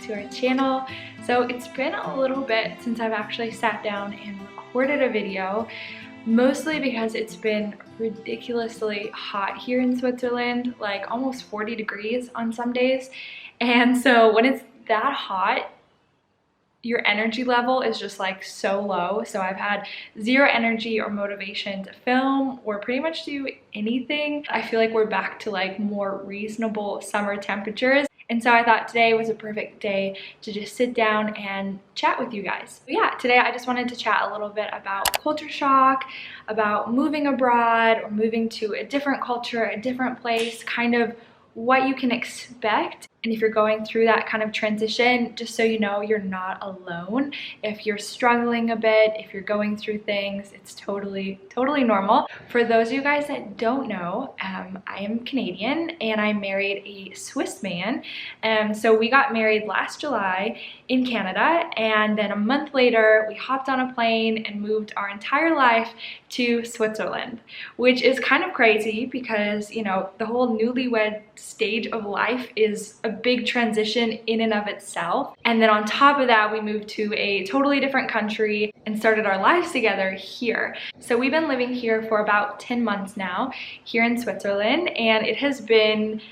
to our channel. So it's been a little bit since I've actually sat down and recorded a video, mostly because it's been ridiculously hot here in Switzerland, like almost 40 degrees on some days. And so when it's that hot, your energy level is just like so low. So I've had zero energy or motivation to film or pretty much do anything. I feel like we're back to like more reasonable summer temperatures. And so I thought today was a perfect day to just sit down and chat with you guys. But yeah, today I just wanted to chat a little bit about culture shock, about moving abroad or moving to a different culture, a different place, kind of what you can expect. And if you're going through that kind of transition, just so you know, you're not alone. If you're struggling a bit, if you're going through things, it's totally normal. For those of you guys that don't know, I am Canadian and I married a Swiss man. So we got married last July in Canada, and then a month later we hopped on a plane and moved our entire life to Switzerland, which is kind of crazy because, you know, the whole newlywed stage of life is a big transition in and of itself. And then on top of that, we moved to a totally different country and started our lives together here. So we've been living here for about 10 months now here in Switzerland, and it has been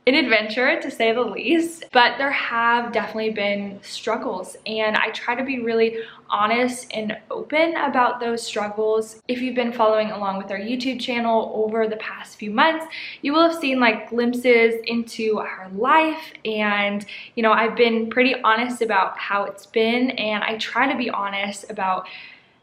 an adventure to say the least, but there have definitely been struggles, and I try to be really honest and open about those struggles. If you've been following along with our YouTube channel over the past few months, you will have seen like glimpses into our life, and you know, I've been pretty honest about how it's been, and I try to be honest about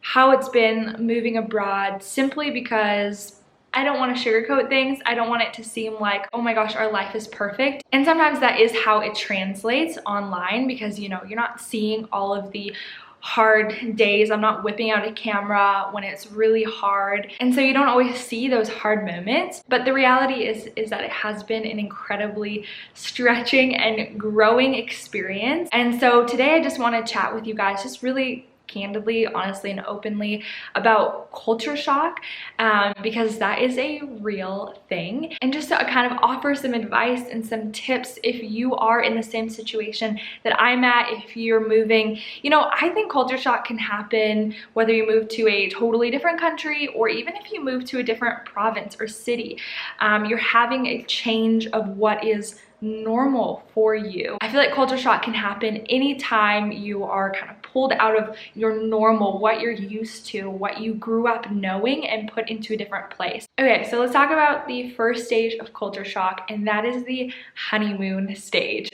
how it's been moving abroad simply because I don't want to sugarcoat things. I don't want it to seem like, oh my gosh, our life is perfect. And sometimes that is how it translates online because, you know, you're not seeing all of the hard days. I'm not whipping out a camera when it's really hard. And so you don't always see those hard moments. But the reality is that it has been an incredibly stretching and growing experience. And so today I just want to chat with you guys just really candidly, honestly, and openly about culture shock, because that is a real thing, and just to kind of offer some advice and some tips if you are in the same situation that I'm at. If you're moving, you know, I think culture shock can happen whether you move to a totally different country or even if you move to a different province or city. You're having a change of what is normal for you. I feel like culture shock can happen anytime you are kind of pulled out of your normal, what you're used to, what you grew up knowing, and put into a different place. Okay, so let's talk about the first stage of culture shock, and that is the honeymoon stage.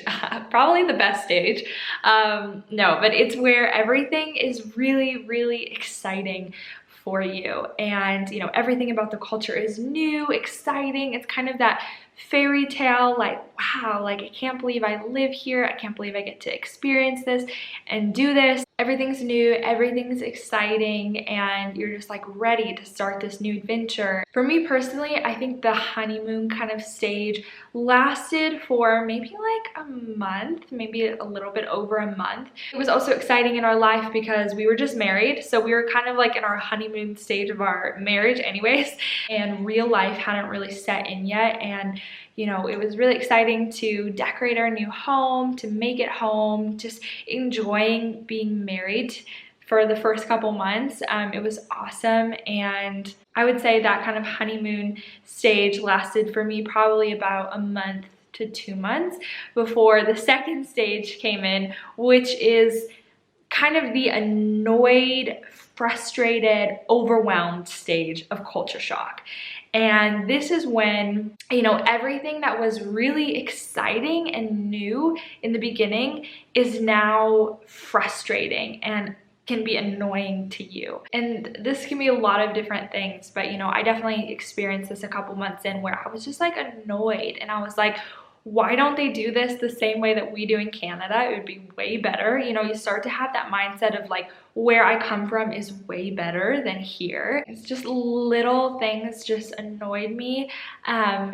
Probably the best stage. No, but it's where everything is really exciting for you, and you know, everything about the culture is new, exciting. It's kind of that fairy tale, like, wow, like I can't believe I live here, I can't believe I get to experience this and do this. Everything's new, everything's exciting, and you're just like ready to start this new adventure. For me personally, I think the honeymoon kind of stage lasted for maybe like a month, maybe a little bit over a month. It was also exciting in our life because we were just married, so we were kind of like in our honeymoon stage of our marriage anyways, and real life hadn't really set in yet. And you know, it was really exciting to decorate our new home, to make it home, just enjoying being married for the first couple months. It was awesome, and I would say that kind of honeymoon stage lasted for me probably about a month to 2 months before the second stage came in, which is kind of the annoyed, frustrated, overwhelmed stage of culture shock. And this is when, you know, everything that was really exciting and new in the beginning is now frustrating and can be annoying to you. And this can be a lot of different things, but you know, I definitely experienced this a couple months in where I was just like annoyed, and I was like, why don't they do this the same way that we do in Canada? It would be way better. You know, you start to have that mindset of like, where I come from is way better than here. It's just little things just annoyed me.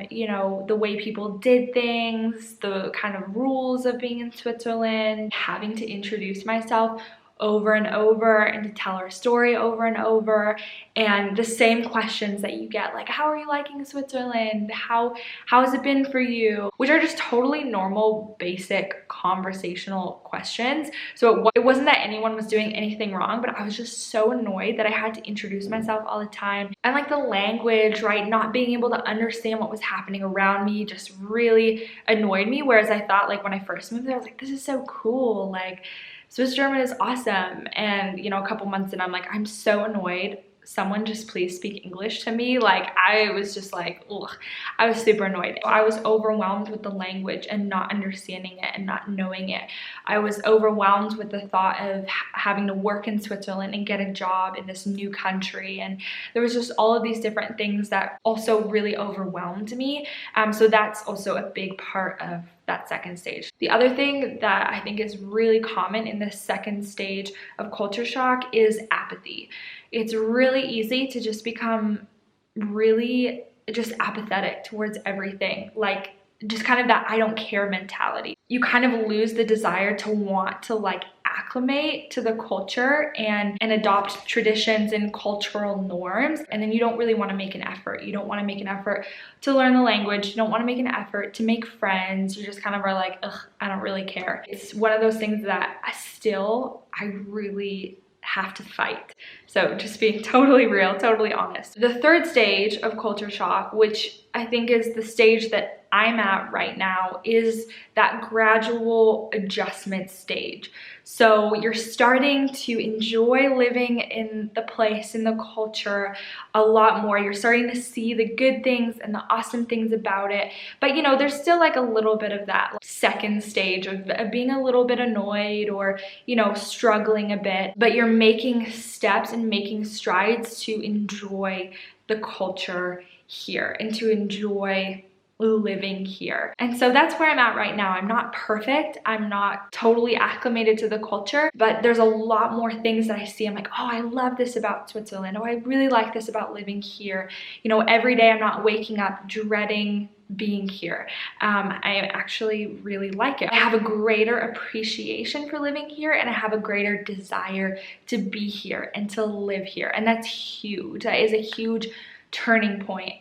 You know, the way people did things, the kind of rules of being in Switzerland, having to introduce myself over and over and to tell our story over and over, and the same questions that you get, like, how are you liking Switzerland? How has it been for you? Which are just totally normal, basic conversational questions. So it wasn't that anyone was doing anything wrong, but I was just so annoyed that I had to introduce myself all the time. And like the language, right, not being able to understand what was happening around me just really annoyed me. Whereas I thought, like, when I first moved there, I was like, this is so cool. Like, Swiss German is awesome. And, you know, a couple months in, I'm like, I'm so annoyed. Someone just please speak English to me. Like, I was just like, ugh, I was super annoyed. I was overwhelmed with the language and not understanding it and not knowing it. I was overwhelmed with the thought of having to work in Switzerland and get a job in this new country. And there was just all of these different things that also really overwhelmed me. So that's also a big part of that second stage. The other thing that I think is really common in this second stage of culture shock is apathy. It's really easy to just become really just apathetic towards everything, like just kind of that I don't care mentality. You kind of lose the desire to want to like acclimate to the culture and adopt traditions and cultural norms, and then you don't really want to make an effort. You don't want to make an effort to learn the language. You don't want to make an effort to make friends. You just kind of are like, ugh, I don't really care. It's one of those things that I really have to fight. So just being totally real, totally honest. The third stage of culture shock, which I think is the stage that I'm at right now, is that gradual adjustment stage. So you're starting to enjoy living in the place, in the culture a lot more. You're starting to see the good things and the awesome things about it. But you know, there's still like a little bit of that second stage of being a little bit annoyed or, you know, struggling a bit. But you're making steps and making strides to enjoy the culture here and to enjoy living here. And so that's where I'm at right now. I'm not perfect. I'm not totally acclimated to the culture, but there's a lot more things that I see. I'm like, oh, I love this about Switzerland. Oh, I really like this about living here. You know, every day I'm not waking up dreading being here. I actually really like it. I have a greater appreciation for living here, and I have a greater desire to be here and to live here. And that's huge. That is a huge turning point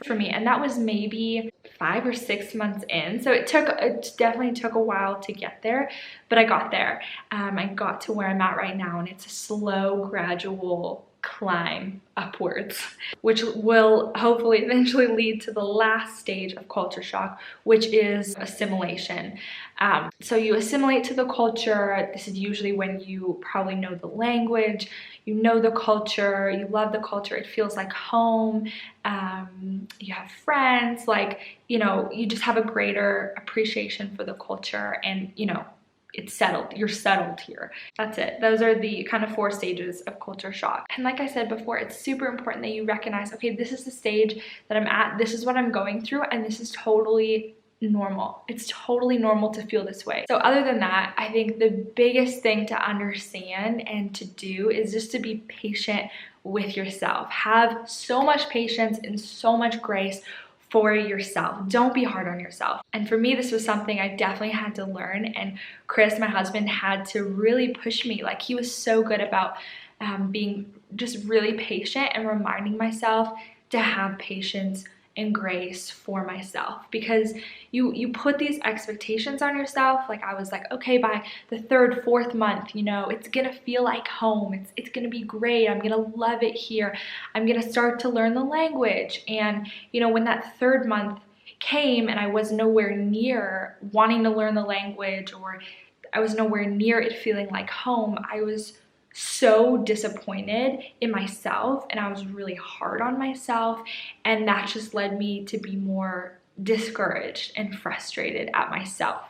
for me. And that was maybe 5 or 6 months in. So it definitely took a while to get there, but I got there. I got to where I'm at right now, and it's a slow, gradual climb upwards, which will hopefully eventually lead to the last stage of culture shock, which is assimilation. So you assimilate to the culture. This is usually when you probably know the language, you know the culture, you love the culture, it feels like home, you have friends, like, you know, you just have a greater appreciation for the culture, and, you know, it's settled. You're settled here. That's it. Those are the kind of 4 stages of culture shock. And like I said before, it's super important that you recognize, okay, this is the stage that I'm at. This is what I'm going through, and this is totally normal. It's totally normal to feel this way. So other than that, I think the biggest thing to understand and to do is just to be patient with yourself. Have so much patience and so much grace for yourself. Don't be hard on yourself. And for me, this was something I definitely had to learn, and Chris, my husband, had to really push me. Like, he was so good about being just really patient and reminding myself to have patience and grace for myself, because you put these expectations on yourself. Like, I was like, okay, by the 3rd, 4th month, you know, it's gonna feel like home. It's gonna be great. I'm gonna love it here. I'm gonna start to learn the language. And, you know, when that 3rd month came and I was nowhere near wanting to learn the language, or I was nowhere near it feeling like home, I was so disappointed in myself, and I was really hard on myself, and that just led me to be more discouraged and frustrated at myself.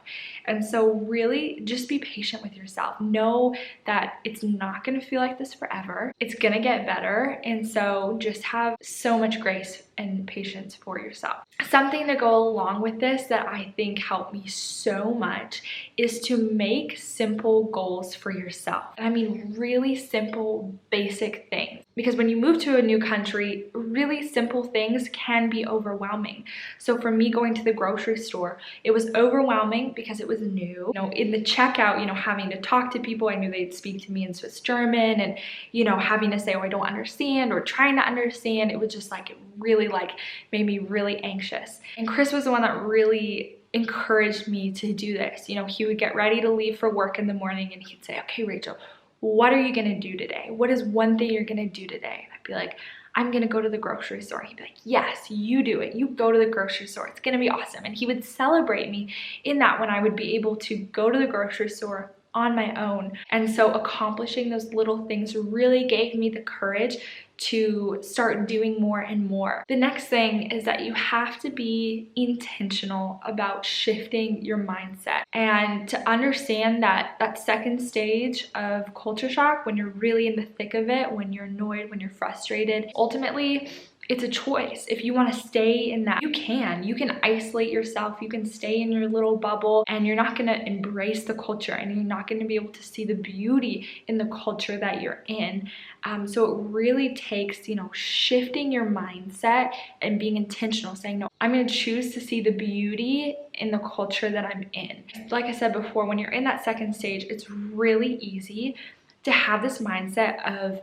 And so really just be patient with yourself. Know that it's not going to feel like this forever. It's going to get better. And so just have so much grace and patience for yourself. Something to go along with this that I think helped me so much is to make simple goals for yourself. I mean, really simple, basic things. Because when you move to a new country, really simple things can be overwhelming. So for me, going to the grocery store, it was overwhelming because it was was new. You know, in the checkout, you know, having to talk to people, I knew they'd speak to me in Swiss German, and, you know, having to say, oh, I don't understand, or trying to understand, it was just like, it really like made me really anxious. And Chris was the one that really encouraged me to do this. You know, he would get ready to leave for work in the morning and he'd say, okay, Rachel, what are you gonna do today? What is one thing you're gonna do today? And I'd be like, I'm gonna go to the grocery store. He'd be like, yes, you do it. You go to the grocery store. It's gonna be awesome. And he would celebrate me in that, when I would be able to go to the grocery store on my own. And so accomplishing those little things really gave me the courage to start doing more and more. The next thing is that you have to be intentional about shifting your mindset, and to understand that that second stage of culture shock, when you're really in the thick of it, when you're annoyed, when you're frustrated, ultimately it's a choice. If you want to stay in that, you can isolate yourself, you can stay in your little bubble, and you're not going to embrace the culture, and you're not going to be able to see the beauty in the culture that you're in. So it really takes, you know, shifting your mindset and being intentional, saying, no, I'm going to choose to see the beauty in the culture that I'm in. Like I said before, when you're in that second stage, it's really easy to have this mindset of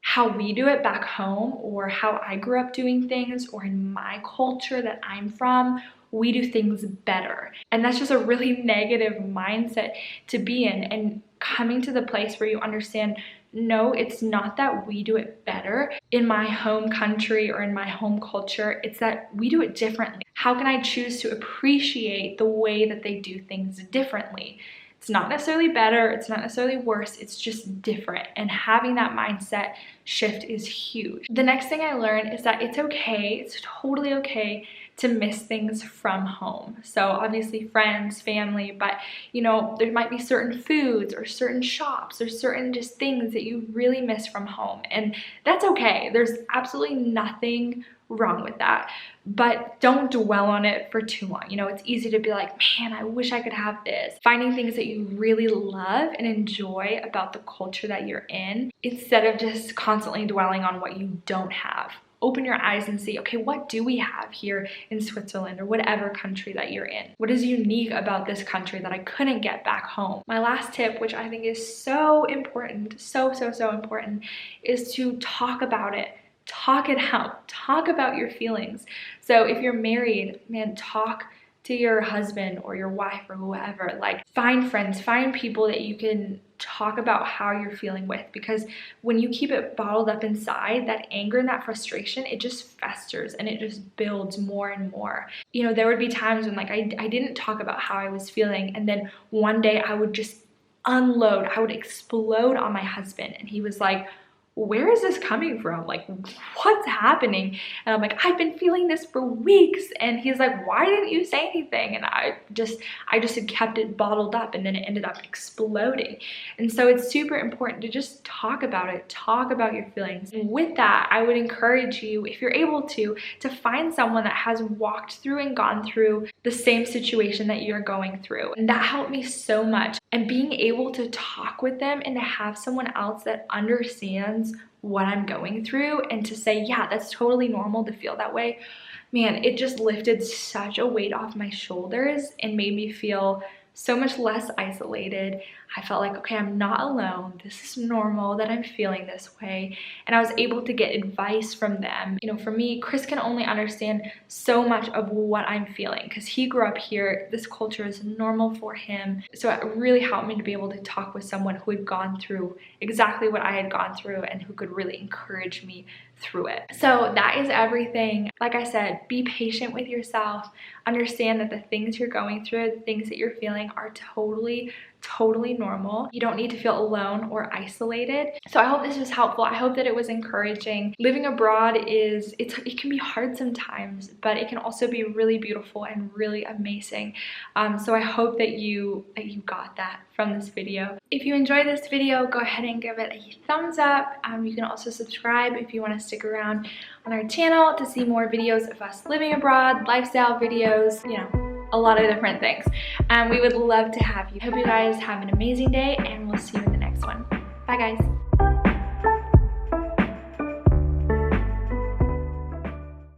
how we do it back home, or how I grew up doing things, or in my culture that I'm from, we do things better. And that's just a really negative mindset to be in. And coming to the place where you understand, no, it's not that we do it better in my home country or in my home culture, it's that we do it differently. How can I choose to appreciate the way that they do things differently? It's not necessarily better, it's not necessarily worse, it's just different. And having that mindset shift is huge. The next thing I learned is that it's okay, it's totally okay to miss things from home. So obviously friends, family, but you know, there might be certain foods or certain shops or certain just things that you really miss from home. And that's okay. There's absolutely nothing wrong with that, but don't dwell on it for too long. You know, it's easy to be like, man, I wish I could have this. Finding things that you really love and enjoy about the culture that you're in, instead of just constantly dwelling on what you don't have. Open your eyes and see, okay, what do we have here in Switzerland, or whatever country that you're in? What is unique about this country that I couldn't get back home? My last tip, which I think is so important, so important, is to talk about it. Talk it out. Talk about your feelings. So if you're married, man, talk to your husband or your wife or whoever. Like, find friends, find people that you can talk about how you're feeling with, because when you keep it bottled up inside, that anger and that frustration, it just festers and it just builds more and more. You know, there would be times when like I didn't talk about how I was feeling, and then one day I would just unload, I would explode on my husband, and he was like, where is this coming from? Like, what's happening? And I'm like, I've been feeling this for weeks. And he's like, why didn't you say anything? And I just had kept it bottled up, and then it ended up exploding. And so it's super important to just talk about it, talk about your feelings. And with that, I would encourage you, if you're able to find someone that has walked through and gone through the same situation that you're going through. And that helped me so much. And being able to talk with them and to have someone else that understands what I'm going through, and to say, yeah, that's totally normal to feel that way, man, it just lifted such a weight off my shoulders and made me feel so much less isolated. I felt like, okay, I'm not alone. This is normal that I'm feeling this way. And I was able to get advice from them. You know, for me, Chris can only understand so much of what I'm feeling because he grew up here. This culture is normal for him. So it really helped me to be able to talk with someone who had gone through exactly what I had gone through and who could really encourage me through it. So that is everything. Like I said, be patient with yourself. Understand that the things you're going through, the things that you're feeling are totally normal. You don't need to feel alone or isolated. So I hope this was helpful. I hope that it was encouraging. Living abroad it can be hard sometimes, but it can also be really beautiful and really amazing. So I hope that you got that from this video. If you enjoyed this video, go ahead and give it a thumbs up. You can also subscribe if you want to stick around on our channel to see more videos of us living abroad, lifestyle videos, you know, a lot of different things. We would love to have you. Hope you guys have an amazing day, and we'll see you in the next one. Bye guys.